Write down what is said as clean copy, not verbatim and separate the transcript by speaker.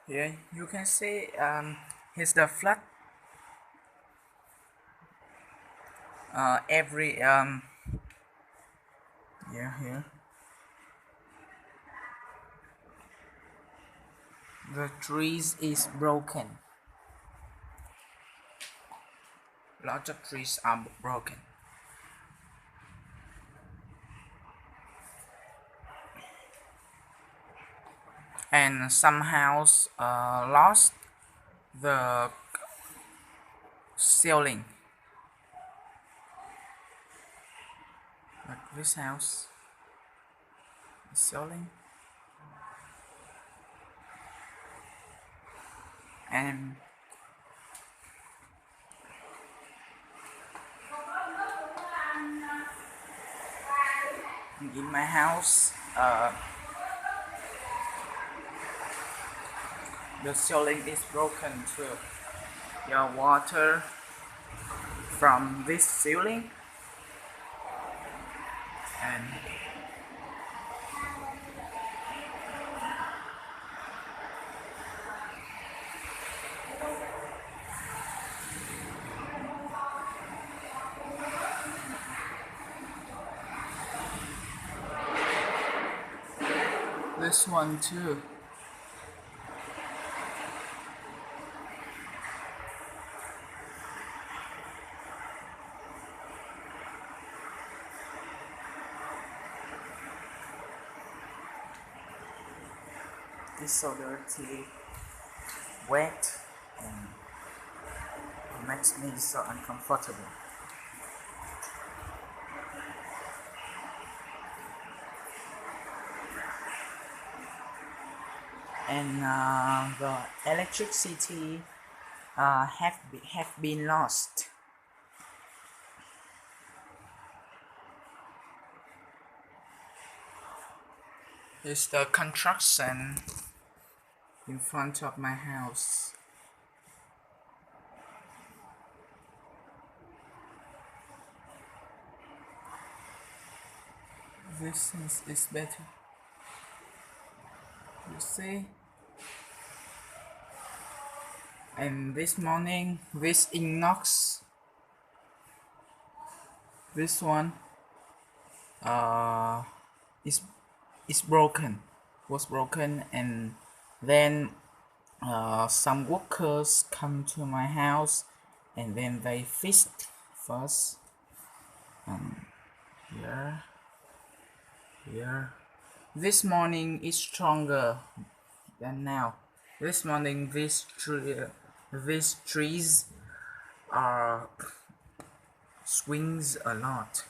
Speaker 1: Yeah, you can see here's the flat. Every yeah, here the trees is broken. Lots of trees are broken, and some house lost the ceiling. Like this house, ceiling, and in my house, the ceiling is broken too. Your water from this ceiling and this one too. It's so dirty, wet, and it makes me so uncomfortable. And the electricity have been lost. It's the construction in front of my house. This is better. You see? And this morning, this inox, this one, uh, is broken, was broken, and then some workers come to my house, and then they fixed first. Here, here. This morning is stronger than now. This morning, these trees are swings a lot.